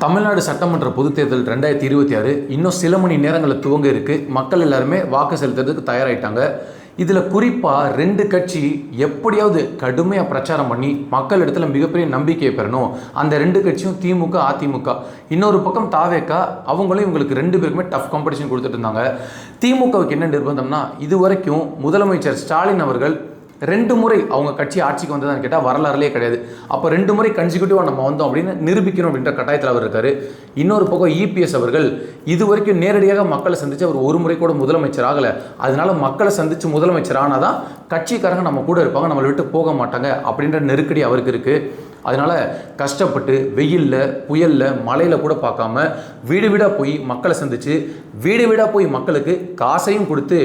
தமிழ்நாடு சட்டமன்ற பொதுத் தேர்தல் 2026 இன்னும் சில மணி நேரங்களில் துவங்க இருக்குது. மக்கள் எல்லாருமே வாக்கு செலுத்துறதுக்கு தயாராகிட்டாங்க. இதில் குறிப்பாக 2 கட்சி எப்படியாவது கடுமையாக பிரச்சாரம் பண்ணி மக்கள் இடத்துல மிகப்பெரிய நம்பிக்கையை பெறணும். அந்த 2 கட்சியும் திமுக, அதிமுக. இன்னொரு பக்கம் தாவேகா, அவங்களும் இவங்களுக்கு 2 பேருக்குமே டஃப் காம்படிஷன் கொடுத்துட்டு இருந்தாங்க. திமுகவுக்கு என்ன நிர்பந்தம்னா, இது வரைக்கும் முதலமைச்சர் ஸ்டாலின் அவர்கள் 2 முறை அவங்க கட்சி ஆட்சிக்கு வந்ததான்னு கேட்டால் வரலாறுலேயே கிடையாது. அப்போ 2 முறை கன்சிக்யூட்டிவாக நம்ம வந்தோம் அப்படின்னு நிரூபிக்கணும் அப்படின்ற கட்டாயத்தில் அவர் இருக்காரு. இன்னொரு பக்கம் இபிஎஸ் அவர்கள் இது வரைக்கும் நேரடியாக மக்களை சந்தித்து அவர் ஒரு முறை கூட முதலமைச்சர் ஆகலை. அதனால மக்களை சந்தித்து முதலமைச்சர் ஆனால் தான் கட்சிக்காரங்க நம்ம கூட இருப்பாங்க, நம்மளை விட்டு போக மாட்டாங்க அப்படின்ற நெருக்கடி அவருக்கு இருக்குது. அதனால் கஷ்டப்பட்டு வெயிலில், புயலில், மழையில் கூட பார்க்காம வீடு வீடாக போய் மக்களை சந்தித்து வீடு வீடாக போய் மக்களுக்கு காசையும் கொடுத்து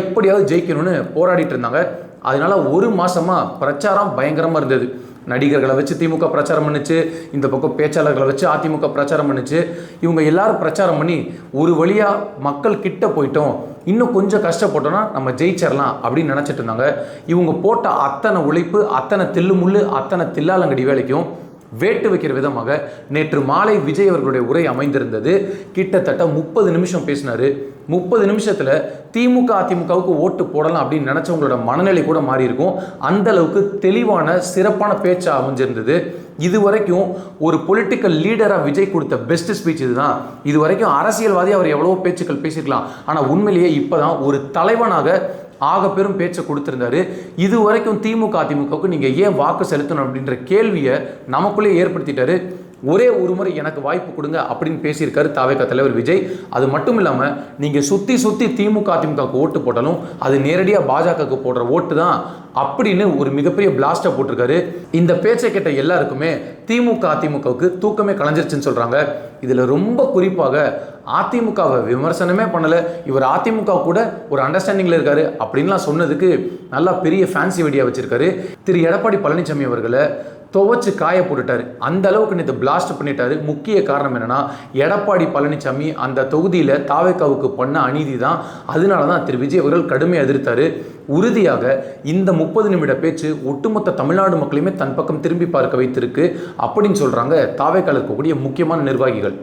எப்படியாவது ஜெயிக்கணும்னு போராடிட்டு இருந்தாங்க. அதனால ஒரு மாசமாக பிரச்சாரம் பயங்கரமாக இருந்தது. நடிகர்களை வச்சு திமுக பிரச்சாரம் பண்ணுச்சு, இந்த பக்கம் பேச்சாளர்களை வச்சு அதிமுக பிரச்சாரம் பண்ணுச்சு. இவங்க எல்லாரும் பிரச்சாரம் பண்ணி ஒரு வழியாக மக்கள் கிட்ட போயிட்டோம், இன்னும் கொஞ்சம் கஷ்டப்பட்டோன்னா நம்ம ஜெயிச்சிடலாம் அப்படின்னு நினச்சிட்டு இருந்தாங்க. இவங்க போட்ட அத்தனை உழைப்பு, அத்தனை தில்லுமுள்ளு, அத்தனை தில்லாலங்கடி வேலைக்கும் வேட்டு வைக்கிற விதமாக நேற்று மாலை விஜய் அவர்களுடைய உரை அமைந்திருந்தது. கிட்டத்தட்ட 30 நிமிஷம் பேசினார். 30 நிமிஷத்தில் திமுக, அதிமுகவுக்கு ஓட்டு போடலாம் அப்படின்னு நினச்சவங்களோட மனநிலை கூட மாறி இருக்கும். அந்த அளவுக்கு தெளிவான சிறப்பான பேச்சாக அமைஞ்சிருந்தது. இது வரைக்கும் ஒரு பொலிட்டிக்கல் லீடராக விஜய் கொடுத்த பெஸ்ட் ஸ்பீச் இதுதான். இது வரைக்கும் அரசியல்வாதி அவர் எவ்வளவோ பேச்சுக்கள் பேசியிருக்கலாம், ஆனால் உண்மையிலேயே இப்போதான் ஒரு தலைவனாக ஆக பெரும் பேச்சை கொடுத்துருந்தாரு. இது வரைக்கும் திமுக, அதிமுகவுக்கு நீங்கள் ஏன் வாக்கு செலுத்தணும் அப்படின்ற கேள்வியை நமக்குள்ளே ஏற்படுத்திட்டாரு. ஒரே ஒரு முறை எனக்கு வாய்ப்பு கொடுங்க அப்படின்னு பேசியிருக்காரு தாவேகா தலைவர் விஜய். அது மட்டும் இல்லாமல் நீங்கள் சுற்றி திமுக, அதிமுகவுக்கு ஓட்டு போட்டாலும் அது நேரடியாக பாஜகவுக்கு போடுற ஓட்டு தான் அப்படின்னு ஒரு மிகப்பெரிய பிளாஸ்டை போட்டிருக்காரு. இந்த பேச்சை கேட்ட எல்லாருக்குமே திமுக, அதிமுகவுக்கு தூக்கமே கலைஞ்சிருச்சுன்னு சொல்கிறாங்க. இதில் ரொம்ப குறிப்பாக அதிமுகவை விமர்சனமே பண்ணலை, இவர் அதிமுக கூட ஒரு அண்டர்ஸ்டாண்டிங்கில் இருக்காரு அப்படின்லாம் சொன்னதுக்கு நல்லா பெரிய ஃபேன்சி வெடியாக வச்சிருக்காரு. திரு எடப்பாடி பழனிசாமி அவர்களை துவச்சு காய போட்டுட்டாரு. அந்த அளவுக்கு நேற்று பிளாஸ்ட் பண்ணிட்டாரு. முக்கிய காரணம் என்னன்னா, எடப்பாடி பழனிசாமி அந்த தொகுதியில் தாவேகாவுக்கு பண்ண அநீதி தான். அதனால தான் திரு விஜய் அவர்கள் கடுமையாக எதிர்த்தாரு. உறுதியாக இந்த 30 நிமிட பேச்சு ஒட்டுமொத்த தமிழ்நாடு மக்களையுமே தன் பக்கம் திரும்பி பார்க்க வைத்திருக்கு அப்படின்னு சொல்றாங்க தாவேகால இருக்கக்கூடிய முக்கியமான நிர்வாகிகள்.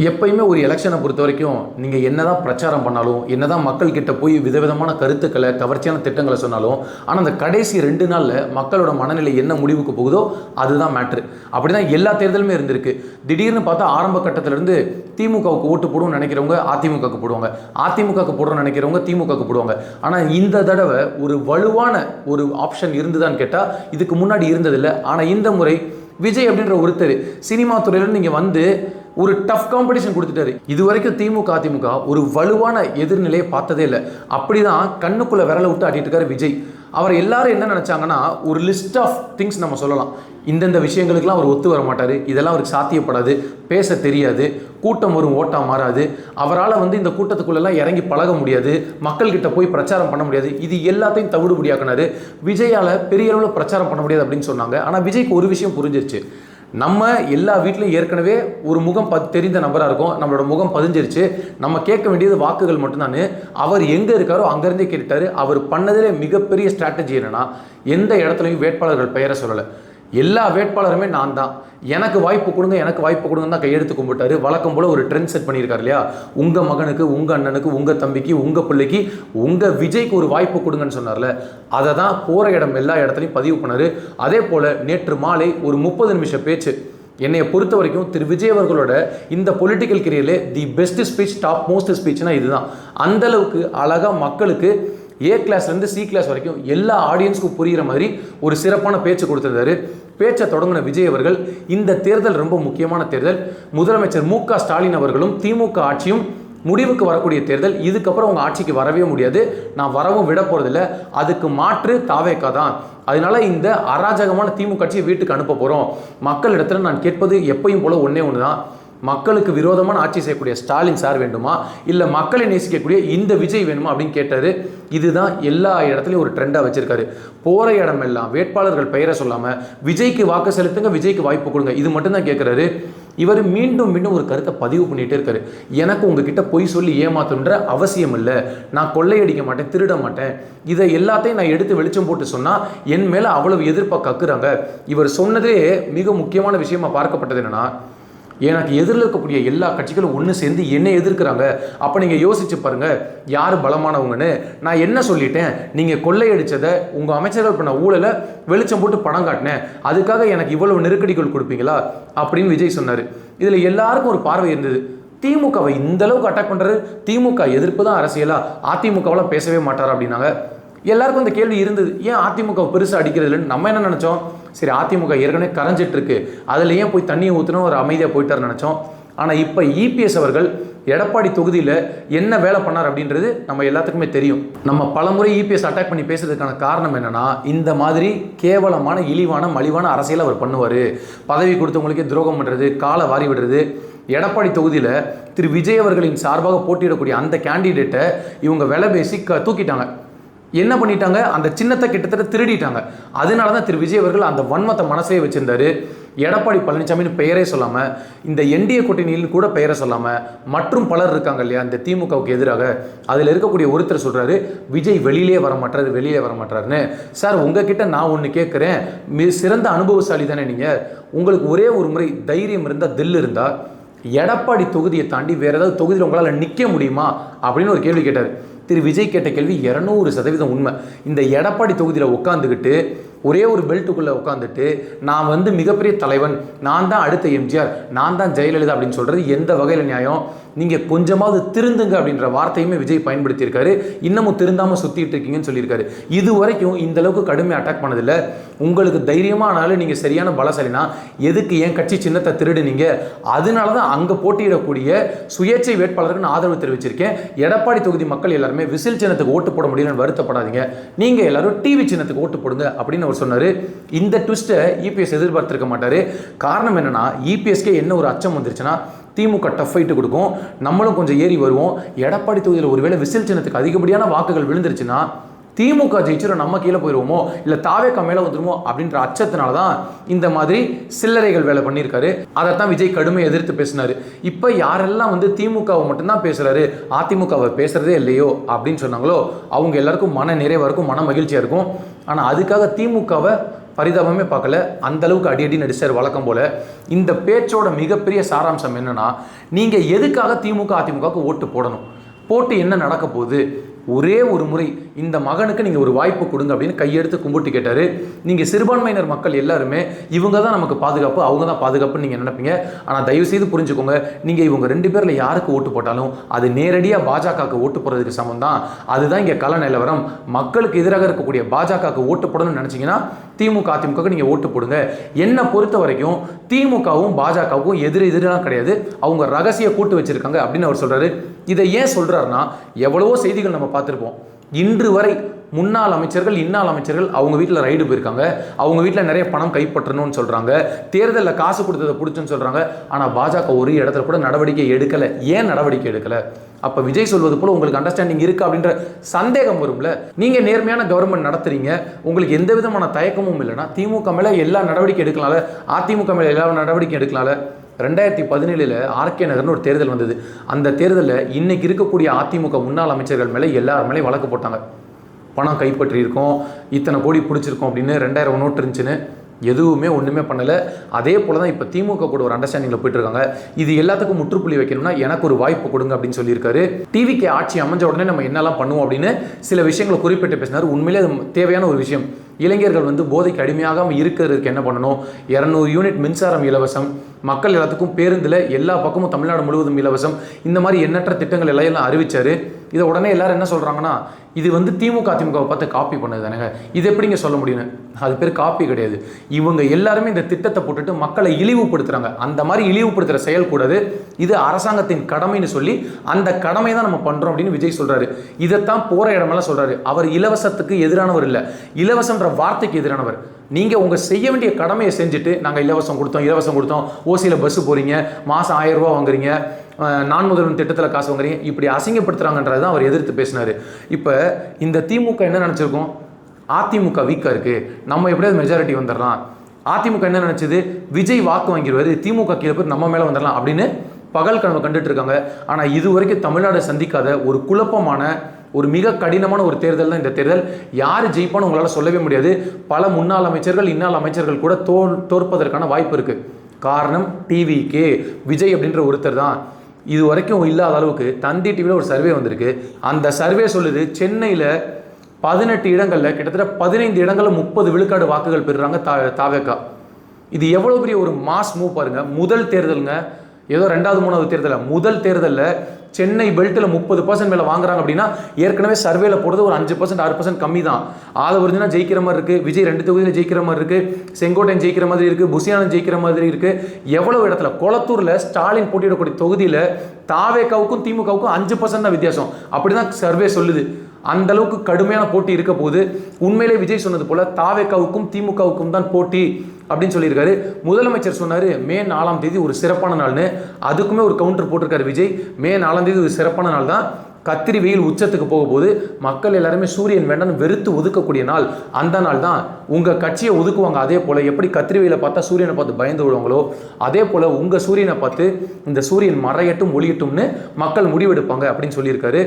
எப்பயுமே ஒரு எலெக்ஷனை பொறுத்த வரைக்கும் நீங்கள் என்னதான் பிரச்சாரம் பண்ணாலும், என்னதான் மக்கள் கிட்ட போய் விதவிதமான கருத்துக்களை, கவர்ச்சியான திட்டங்களை சொன்னாலும், ஆனால் அந்த கடைசி 2 நாளில் மக்களோட மனநிலை என்ன முடிவுக்கு போகுதோ அதுதான் மேட்ரு. அப்படி தான் எல்லா தேர்தலுமே இருந்திருக்கு. திடீர்னு பார்த்தா ஆரம்ப கட்டத்திலிருந்து திமுகவுக்கு ஓட்டு போடுவோம்னு நினைக்கிறவங்க அதிமுகவுக்கு போடுவாங்க, அதிமுகவுக்கு போடுறோம்னு நினைக்கிறவங்க திமுகவுக்கு போடுவாங்க. ஆனால் இந்த தடவை ஒரு வலுவான ஒரு ஆப்ஷன் இருந்துதான்னு கேட்டால் இதுக்கு முன்னாடி இருந்ததில்லை. ஆனால் இந்த முறை விஜய் அப்படின்ற ஒருத்தர் சினிமா துறையில நீங்கள் வந்து ஒரு டஃப் காம்படிஷன் கொடுத்துட்டாரு. இது வரைக்கும் திமுக, அதிமுக ஒரு வலுவான எதிர்நிலையை பார்த்ததே இல்லை. அப்படிதான் கண்ணுக்குள்ள விரலை விட்டு ஆட்டிட்டு இருக்காரு விஜய். அவர் எல்லாரும் என்ன நினைச்சாங்கன்னா, ஒரு லிஸ்ட் ஆஃப் திங்ஸ் நம்ம சொல்லலாம். இந்தந்த விஷயங்களுக்கெல்லாம் அவர் ஒத்து வர மாட்டார், இதெல்லாம் அவருக்கு சாத்தியப்படாது, பேச தெரியாது, கூட்டம் வரும் ஓட்டா மாறாது, அவரால் வந்து இந்த கூட்டத்துக்குள்ளெல்லாம் இறங்கி பழக முடியாது, மக்கள்கிட்ட போய் பிரச்சாரம் பண்ண முடியாது, இது எல்லாத்தையும் தவிடுபடியாக்கினாரு. விஜயால் பெரிய அளவில் பிரச்சாரம் பண்ண முடியாது அப்படின்னு சொன்னாங்க. ஆனால் விஜய்க்கு ஒரு விஷயம் புரிஞ்சிருச்சு. நம்ம எல்லா வீட்லையும் ஏற்கனவே ஒரு முகம் தெரிந்த நபராக இருக்கும், நம்மளோட முகம் பதிஞ்சிருச்சு, நம்ம கேட்க வேண்டியது வாக்குகள் மட்டும்தான். அவர் எங்கே இருக்காரோ அங்கேருந்தே கேட்டார். அவர் பண்ணதிலே மிகப்பெரிய ஸ்ட்ராட்டஜி என்னன்னா, எந்த இடத்துலையும் வேட்பாளர்கள் பெயரை சொல்லலை. எல்லா வேட்பாளருமே நான் தான், எனக்கு வாய்ப்பு கொடுங்க, எனக்கு வாய்ப்பு கொடுங்க தான் கையெழுத்து கும்பிட்டாரு. வழக்கம் போல் ஒரு ட்ரெண்ட் செட் பண்ணியிருக்காரு இல்லையா, உங்கள் மகனுக்கு, உங்கள் அண்ணனுக்கு, உங்கள் தம்பிக்கு, உங்கள் பிள்ளைக்கு, உங்கள் விஜய்க்கு ஒரு வாய்ப்பு கொடுங்கன்னு சொன்னார்ல, அதை தான் போகிற இடம் எல்லா இடத்துலையும் பதிவு பண்ணார். அதே போல் நேற்று மாலை ஒரு 30 நிமிஷ பேச்சு என்னையை பொறுத்த வரைக்கும் திரு விஜய் அவர்களோட இந்த பொலிட்டிக்கல் கெரியர்லே the best speech, top most ஸ்பீச்னா இதுதான். அந்தளவுக்கு அழகாக மக்களுக்கு ஏ கிளாஸ்லேருந்து சி கிளாஸ் வரைக்கும் எல்லா ஆடியன்ஸுக்கும் புரிகிற மாதிரி ஒரு சிறப்பான பேச்சு கொடுத்துருந்தாரு. பேச்சை தொடங்கின விஜய் அவர்கள், இந்த தேர்தல் ரொம்ப முக்கியமான தேர்தல், முதலமைச்சர் மு.க. ஸ்டாலின் அவர்களும் திமுக ஆட்சியும் முடிவுக்கு வரக்கூடிய தேர்தல், இதுக்கப்புறம் உங்கள் ஆட்சிக்கு வரவே முடியாது, நான் வரவும் விட போகிறதில்ல, அதுக்கு மாற்று தாவேகா தான். அதனால இந்த அராஜகமான திமுக ஆட்சியை வீட்டுக்கு அனுப்ப போகிறோம். மக்களிடத்தில் நான் கேட்பது எப்பயும் போல ஒன்றே ஒன்று தான், மக்களுக்கு விரோதமான ஆட்சி செய்யக்கூடிய ஸ்டாலின் சார் வேண்டுமா, இல்லை மக்களை நேசிக்கக்கூடிய இந்த விஜய் வேணுமா அப்படின்னு கேட்டார். இதுதான் எல்லா இடத்துலையும் ஒரு ட்ரெண்டாக வச்சிருக்காரு. போகிற இடமெல்லாம் வேட்பாளர்கள் பெயரை சொல்லாமல் விஜய்க்கு வாக்கு செலுத்துங்க, விஜய்க்கு வாய்ப்பு கொடுங்க, இது மட்டும்தான் கேட்குறாரு. இவர் மீண்டும் மீண்டும் ஒரு கருத்தை பதிவு பண்ணிகிட்டே இருக்காரு. எனக்கு உங்ககிட்ட பொய் சொல்லி ஏமாத்தணுன்ற அவசியம் இல்லை, நான் கொள்ளையடிக்க மாட்டேன், திருட மாட்டேன், இதை எல்லாத்தையும் நான் எடுத்து வெளிச்சம் போட்டு சொன்னால் என் மேலே அவ்வளவு எதிர்ப்பாக கக்குறாங்க. இவர் சொன்னதே மிக முக்கியமான விஷயமா பார்க்கப்பட்டது என்னன்னா, எனக்கு எதிரில் இருக்கக்கூடிய எல்லா கட்சிகளும் ஒன்று சேர்ந்து என்னை எதிர்க்கிறாங்க. அப்போ நீங்கள் யோசிச்சு பாருங்கள் யார் பலமானவங்கன்னு. நான் என்ன சொல்லிட்டேன், நீங்கள் கொள்ளையடிச்சதை உங்கள் அமைச்சர்கள் பண்ண ஊழலை வெளிச்சம் போட்டு படம் காட்டினேன், அதுக்காக எனக்கு இவ்வளவு நெருக்கடிகள் கொடுப்பீங்களா அப்படின்னு விஜய் சொன்னார். இதில் எல்லாருக்கும் ஒரு பார்வை இருந்தது, திமுகவை இந்த அளவுக்கு அட்டாக் பண்ணுறது, திமுக எதிர்ப்பு தான் அரசியலா, அதிமுகவெல்லாம் பேசவே மாட்டாரா அப்படின்னாங்க. எல்லாருக்கும் இந்த கேள்வி இருந்தது, ஏன் அதிமுக பெருசாக அடிக்கிறது இல்லைன்னு. நம்ம என்ன நினச்சோம், சரி அதிமுக ஏற்கனவே கரைஞ்சிட்டு இருக்கு, அதில் ஏன் போய் தண்ணியை ஊற்றினா ஒரு அமைதியாக போயிட்டார் நினச்சோம். ஆனால் இப்போ இபிஎஸ் அவர்கள் எடப்பாடி தொகுதியில் என்ன வேலை பண்ணார் அப்படின்றது நம்ம எல்லாத்துக்குமே தெரியும். நம்ம பலமுறை இபிஎஸ் அட்டாக் பண்ணி பேசுறதுக்கான காரணம் என்னன்னா, இந்த மாதிரி கேவலமான இழிவான மலிவான அரசியல் அவர் பண்ணுவார். பதவி கொடுத்தவங்களுக்கே துரோகம் பண்ணுறது, காலை வாரி விடுறது. எடப்பாடி தொகுதியில் திரு விஜய் அவர்களின் சார்பாக போட்டியிடக்கூடிய அந்த கேண்டிடேட்டை இவங்க விலை பேசி தூக்கிட்டாங்க. என்ன பண்ணிட்டாங்க, அந்த சின்னத்தை கிட்டத்தட்ட திருடிட்டாங்க. அதனால தான் திரு விஜய் அவர்கள் அந்த வன்மத்தை மனசே வச்சிருந்தாரு. எடப்பாடி பழனிசாமின்னு பெயரே சொல்லாமல், இந்த என்டிஏ கூட்டணியில் கூட பெயரை சொல்லாமல், மற்றும் பலர் இருக்காங்க இல்லையா இந்த திமுகவுக்கு எதிராக, அதில் இருக்கக்கூடிய ஒருத்தர் சொல்கிறாரு விஜய் வெளியிலே வரமாட்டாருன்னு. சார் உங்ககிட்ட நான் ஒன்று கேட்குறேன், சிறந்த அனுபவசாலி தானே நீங்கள், உங்களுக்கு ஒரே ஒரு முறை தைரியம் இருந்தால் தில் இருந்தால் எடப்பாடி தொகுதியை தாண்டி வேறு ஏதாவது தொகுதியில் உங்களால் நிற்க முடியுமா அப்படின்னு ஒரு கேள்வி கேட்டார். திரு விஜய் கேட்ட கேள்வி 200% உண்மை. இந்த எடப்பாடி தொகுதியில் உட்காந்துக்கிட்டு ஒரே ஒரு பெல்ட்டுக்குள்ளே உட்காந்துட்டு நான் வந்து மிகப்பெரிய தலைவன், நான் தான் அடுத்த எம்ஜிஆர், நான் தான் ஜெயலலிதா அப்படின்னு சொல்கிறது எந்த வகையில் நியாயம்? நீங்கள் கொஞ்சமாவது திருந்துங்க அப்படின்ற வார்த்தையுமே விஜய் பயன்படுத்தியிருக்காரு. இன்னமும் திருந்தாமல் சுற்றிட்டு இருக்கீங்கன்னு சொல்லியிருக்காரு. இது வரைக்கும் இந்த அளவுக்கு கடுமையாக அட்டாக் பண்ணதில்லை. உங்களுக்கு தைரியமானாலும் நீங்கள் சரியான பலசாலினா எதுக்கு என் கட்சி சின்னத்தை திருடுனீங்க? அதனால தான் அங்கே போட்டியிடக்கூடிய சுயேட்சை வேட்பாளருக்கு நான் ஆதரவு தெரிவிச்சிருக்கேன். எடப்பாடி தொகுதி மக்கள் எல்லாருமே விசில் சின்னத்துக்கு ஓட்டு போட முடியலன்னு வருத்தப்படாதீங்க, நீங்கள் எல்லாரும் டிவி சின்னத்துக்கு ஓட்டு போடுங்க அப்படின்னு அவர் சொன்னார். இந்த ட்விஸ்ட்டை இபிஎஸ் எதிர்பார்த்திருக்க மாட்டார். காரணம் என்னன்னா, இபிஎஸ்கே என்ன ஒரு அச்சம் வந்துருச்சுன்னா, திமுக டஃப் ஃபைட்டு கொடுக்கும், நம்மளும் கொஞ்சம் ஏறி வருவோம், எடப்பாடி தொகுதியில் ஒருவேளை விசில் சின்னத்துக்கு அதிகப்படியான வாக்குகள் விழுந்துருச்சுன்னா திமுக ஜெயிச்சிடும், நம்ம கீழே போயிடுவோமோ, இல்லை தாவேக்கா மேலே வந்துடுமோ அப்படின்ற அச்சத்தினால தான் இந்த மாதிரி சில்லறைகள் வேலை பண்ணியிருக்காரு. அதைத்தான் விஜய் கடுமையை எதிர்த்து பேசினார். இப்போ யாரெல்லாம் வந்து திமுகவை மட்டும்தான் பேசுகிறாரு, அதிமுகவை பேசுகிறதே இல்லையோ அப்படின்னு சொன்னாங்களோ அவங்க எல்லாருக்கும் மன நிறைவாக இருக்கும், மன மகிழ்ச்சியாக இருக்கும். ஆனால் அதுக்காக திமுகவை பரிதாபமே பார்க்கல, அந்த அளவுக்கு அடி நடிச்சார் வழக்கம் போல. இந்த பேச்சோட மிகப்பெரிய சாராம்சம் என்னன்னா, நீங்கள் எதுக்காக திமுக அதிமுகவுக்கு ஓட்டு போடணும், போட்டு என்ன நடக்க போகுது, ஒரே ஒரு முறை இந்த மகனுக்கு நீங்கள் ஒரு வாய்ப்பு கொடுங்க அப்படின்னு கையெடுத்து கும்பிட்டு கேட்டார். நீங்கள் சிறுபான்மையினர் மக்கள் எல்லாருமே இவங்க தான் நமக்கு பாதுகாப்பு, அவங்க தான் பாதுகாப்புன்னு நீங்கள் நினைப்பீங்க. ஆனால் தயவுசெய்து புரிஞ்சுக்கோங்க, நீங்கள் இவங்க 2 பேரில் யாருக்கு ஓட்டு போட்டாலும் அது நேரடியாக பாஜகவுக்கு ஓட்டு போடுறதுக்கு சமம் தான். அதுதான் இங்கே கள நிலவரம். மக்களுக்கு எதிராக இருக்கக்கூடிய பாஜகவுக்கு ஓட்டு போடணும்னு நினச்சிங்கன்னா திமுக அதிமுகவுக்கு நீங்கள் ஓட்டு போடுங்க. என்னை பொறுத்த வரைக்கும் திமுகவும் பாஜகவுக்கும் எதிரெல்லாம் கிடையாது, அவங்க ரகசிய கூட்டு வச்சிருக்காங்க அப்படின்னு அவர் சொல்கிறாரு. இதை ஏன் சொல்கிறாருன்னா, எவ்வளவோ செய்திகள் நம்ம பார்த்துருப்போம். இன்று வரை முன்னாள் அமைச்சர்கள், இன்னாள் அமைச்சர்கள் அவங்க வீட்டில் ரைடு போயிருக்காங்க, அவங்க வீட்டில் நிறைய பணம் கைப்பற்றணும்னு சொல்கிறாங்க, தேர்தலில் காசு கொடுத்ததை பிடிச்சுன்னு சொல்கிறாங்க. ஆனால் பாஜக ஒரு இடத்துல கூட நடவடிக்கை எடுக்கலை. ஏன் நடவடிக்கை எடுக்கலை? அப்போ விஜய் சொல்வது போல் உங்களுக்கு அண்டர்ஸ்டாண்டிங் இருக்குது அப்படின்ற சந்தேகம் வரும்ல. நீங்கள் நேர்மையான கவர்மெண்ட் நடத்துறீங்க, உங்களுக்கு எந்த விதமான தயக்கமும் இல்லைன்னா திமுக மேலே எல்லா நடவடிக்கை எடுக்கலாம்ல, அதிமுக மேலே எல்லா நடவடிக்கை எடுக்கலாம்ல. 2017 ஆர்கே நகர்னு ஒரு தேர்தல் வந்தது. அந்த தேர்தலில் இன்னைக்கு இருக்கக்கூடிய அதிமுக முன்னாள் அமைச்சர்கள் மேலே எல்லார் மேலேயும் வழக்கு போட்டாங்க. பணம் கைப்பற்றியிருக்கோம், இத்தனை கோடி பிடிச்சிருக்கோம் அப்படின்னு 2000 நோட்டு இருந்துச்சுன்னு. எதுவுமே ஒன்றுமே பண்ணலை. அதே போல் தான் இப்போ திமுக கூட ஒரு அண்டர்ஸ்டாண்டிங்கில் போயிட்டு இருக்காங்க. இது எல்லாத்துக்கும் முற்றுப்புள்ளி வைக்கணும்னா எனக்கு ஒரு வாய்ப்பு கொடுங்க அப்படின்னு சொல்லியிருக்காரு. டிவிக்கு ஆட்சி அமைஞ்ச உடனே நம்ம என்னெல்லாம் பண்ணுவோம் அப்படின்னு சில விஷயங்களை குறிப்பிட்டு பேசினார். உண்மையிலே அது தேவையான ஒரு விஷயம். இளைஞர்கள் வந்து போதைக்கு அடிமையாகாமல் இருக்கிறதுக்கு என்ன பண்ணணும், 200 யூனிட் மின்சாரம் இலவசம், மக்கள் எல்லாத்துக்கும் பேருந்தில் எல்லா பக்கமும் தமிழ்நாடு முழுவதும் இலவசம், இந்த மாதிரி எண்ணற்ற திட்டங்கள் எல்லாம் அறிவிச்சார். இதை உடனே எல்லாரும் என்ன சொல்கிறாங்கன்னா, இது வந்து திமுக அதிமுகவை பார்த்து காப்பி பண்ணது தானேங்க, இது எப்படிங்க சொல்ல முடியும்னு. அது பேர் காப்பி கிடையாது. இவங்க எல்லாருமே இந்த திட்டத்தை போட்டுட்டு மக்களை இழிவுபடுத்துகிறாங்க. அந்த மாதிரி இழிவுபடுத்துகிற செயல் கூடாது, இது அரசாங்கத்தின் கடமைன்னு சொல்லி அந்த கடமை தான் நம்ம பண்ணுறோம் அப்படின்னு விஜய் சொல்கிறாரு. இதைத்தான் போகிற இடமெல்லாம் சொல்கிறாரு. அவர் இலவசத்துக்கு எதிரானவர் இல்லை, இலவசன்ற வார்த்தைக்கு எதிரானவர். நீங்கள் உங்கள் செய்ய வேண்டிய கடமையை செஞ்சுட்டு நாங்கள் இலவசம் கொடுத்தோம், ஓசியில் பஸ்ஸு போகிறீங்க, மாதம் 1000 ரூபா வாங்குறீங்க, நான் முதல்வன் திட்டத்தில் காசு வாங்குறீங்க, இப்படி அசிங்கப்படுத்துகிறாங்கன்றது தான் அவர் எதிர்த்து பேசினார். இப்போ இந்த திமுக என்ன நினச்சிருக்கோம், அதிமுக வீக்காக இருக்குது, நம்ம எப்படியாவது மெஜாரிட்டி வந்துடலாம், அதிமுக என்ன நினைச்சது, விஜய் வாக்கு வாங்கிடுவாரு, திமுக கீழே போய் நம்ம மேலே வந்துடலாம் அப்படின்னு பகல் கனவு கண்டுட்டு இருக்காங்க. ஆனால் இது வரைக்கும் தமிழ்நாடு சந்திக்காத ஒரு குழப்பமான ஒரு மிக கடினமான ஒரு தேர்தல் தான் இந்த தேர்தல். யார் ஜெயிப்பான்னு உங்களால் சொல்லவே முடியாது. பல முன்னாள் அமைச்சர்கள் இன்னாள் அமைச்சர்கள் கூட தோற்பதற்கான வாய்ப்பு இருக்கு. காரணம் டிவிகே விஜய் அப்படின்ற ஒருத்தர் தான். இது வரைக்கும் இல்லாத அளவுக்கு தந்தி டிவியில் ஒரு சர்வே வந்திருக்கு. அந்த சர்வே சொல்லுது, சென்னையில் 18 இடங்களில் கிட்டத்தட்ட 15 இடங்களில் 30 விழுக்காடு வாக்குகள் பெறுறாங்க தாவேகா. இது எவ்வளோ பெரிய ஒரு மாஸ் மூவ் பாருங்க. முதல் தேர்தலுங்க, ஏதோ 2வது 3வது தேர்தலில், முதல் தேர்தலில் சென்னை பெல்ட்டில் 30% மேலே வாங்குறாங்க அப்படின்னா ஏற்கனவே சர்வேல போடுறது ஒரு 5% 6% கம்மி தான். ஆதவர்ஜனா ஜெயிக்கிற மாதிரி இருக்குது, விஜய் 2 தொகுதியில் ஜெயிக்கிற மாதிரி இருக்குது, செங்கோட்டையன் ஜெயிக்கிற மாதிரி இருக்குது, புசியானந்த் ஜெயிக்கிற மாதிரி இருக்குது. எவ்வளோ இடத்துல கொளத்தூரில் ஸ்டாலின் போட்டியிடக்கூடிய தொகுதியில் தாவேகாவுக்கும் திமுகவுக்கும் 5% தான் வித்தியாசம். அப்படி தான் சர்வே சொல்லுது. அந்த அளவுக்கு கடுமையான போட்டி இருக்க போது. உண்மையிலே விஜய் சொன்னது போல தாவேகாவுக்கும் திமுகவுக்கும் தான் போட்டி அப்படின்னு சொல்லியிருக்காரு. முதலமைச்சர் சொன்னார் மே 4ஆம் தேதி ஒரு சிறப்பான நாள்னு. அதுக்குமே ஒரு கவுண்டர் போட்டிருக்காரு விஜய். மே 4ஆம் தேதி ஒரு சிறப்பான நாள் தான். கத்திரி வெயில் உச்சத்துக்கு போகும்போது மக்கள் எல்லாருமே சூரியன் வேண்டாம்னு வெறுத்து ஒதுக்கக்கூடிய நாள். அந்த நாள் தான் உங்கள் கட்சியை ஒதுக்குவாங்க. அதே போல் எப்படி கத்திரி வெயிலை பார்த்தா சூரியனை பார்த்து பயந்து விடுவாங்களோ அதே போல் உங்கள் சூரியனை பார்த்து இந்த சூரியன் மறையட்டும் ஒளியட்டும்னு மக்கள் முடிவெடுப்பாங்க அப்படின்னு சொல்லியிருக்காரு.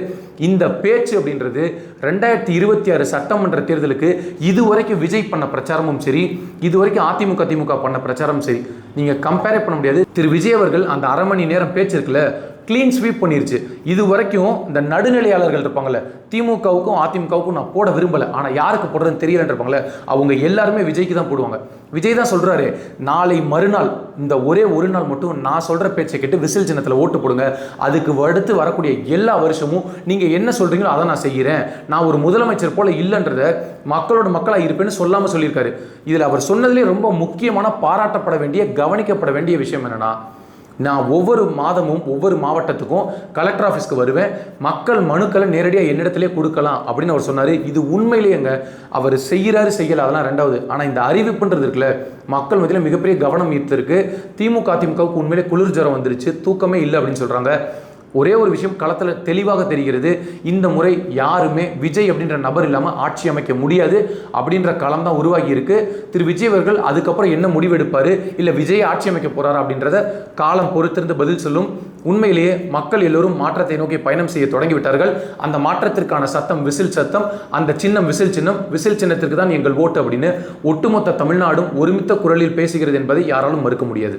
இந்த பேச்சு அப்படின்றது 2026 சட்டமன்ற தேர்தலுக்கு இதுவரைக்கும் விஜய் பண்ண பிரச்சாரமும் சரி, இதுவரைக்கும் அதிமுக திமுக பண்ண பிரச்சாரமும் சரி, நீங்கள் கம்பேரே பண்ண முடியாது. திரு விஜய் அவர்கள் அந்த அரை மணி நேரம் பேச்சு இருக்குல்ல, கிளீன் ஸ்வீப் பண்ணிருச்சு. இது வரைக்கும் இந்த நடுநிலையாளர்கள் இருப்பாங்கல்ல, திமுகவுக்கும் அதிமுகவுக்கும் நான் போட விரும்பலை ஆனால் யாருக்கு போடுறதுன்னு தெரியலன்னு இருப்பாங்களே, அவங்க எல்லாருமே விஜய்க்கு தான் போடுவாங்க. விஜய் தான் சொல்றாரு, நாளை மறுநாள் இந்த ஒரே ஒரு நாள் மட்டும் நான் சொல்ற பேச்சை கேட்டு விசில் சின்னத்தில் ஓட்டு போடுங்க. அதுக்கு அடுத்து வரக்கூடிய எல்லா வருஷமும் நீங்க என்ன சொல்றீங்களோ அதை நான் செய்கிறேன். நான் ஒரு முதலமைச்சர் போல இல்லைன்றத மக்களோட மக்களாக இருப்பேன்னு சொல்லாம சொல்லியிருக்காரு. இதில் அவர் சொன்னதுலேயே ரொம்ப முக்கியமான பாராட்டப்பட வேண்டிய கவனிக்கப்பட வேண்டிய விஷயம் என்னன்னா, நான் ஒவ்வொரு மாதமும் ஒவ்வொரு மாவட்டத்துக்கும் கலெக்டர் ஆஃபீஸ்க்கு வருவேன், மக்கள் மனுக்களை நேரடியாக என்னிடத்திலே கொடுக்கலாம் அப்படின்னு அவர் சொன்னார். இது உண்மையிலேயேங்க அவர் செய்யறாரு செய்யல அதெல்லாம் ரெண்டாவது. ஆனால் இந்த அறிவிப்புன்றது இருக்குல்ல, மக்கள் மத்தியில் மிகப்பெரிய கவனம் ஈர்த்திருக்கு. திமுக அதிமுகவுக்கு உண்மையிலே குளிர் ஜுரம் வந்துருச்சு, தூக்கமே இல்லை அப்படின்னு சொல்கிறாங்க. ஒரே ஒரு விஷயம் களத்தில் தெளிவாக தெரிகிறது, இந்த முறை யாருமே விஜய் அப்படின்ற நபர் இல்லாமல் ஆட்சி அமைக்க முடியாது அப்படின்ற களம் தான் உருவாகி இருக்கு. திரு விஜய் அவர்கள் அதுக்கப்புறம் என்ன முடிவெடுப்பார், இல்லை விஜய் ஆட்சி அமைக்க போறாரா அப்படின்றத காலம் பொறுத்திருந்து பதில் சொல்லும். உண்மையிலேயே மக்கள் எல்லோரும் மாற்றத்தை நோக்கி பயணம் செய்ய தொடங்கிவிட்டார்கள். அந்த மாற்றத்திற்கான சத்தம் விசில் சத்தம், அந்த சின்னம் விசில் சின்னம், விசில் சின்னத்திற்கு தான் எங்கள் ஓட்டு அப்படின்னு ஒட்டுமொத்த தமிழ்நாடும் ஒருமித்த குரலில் பேசுகிறது என்பதை யாராலும் மறுக்க முடியாது.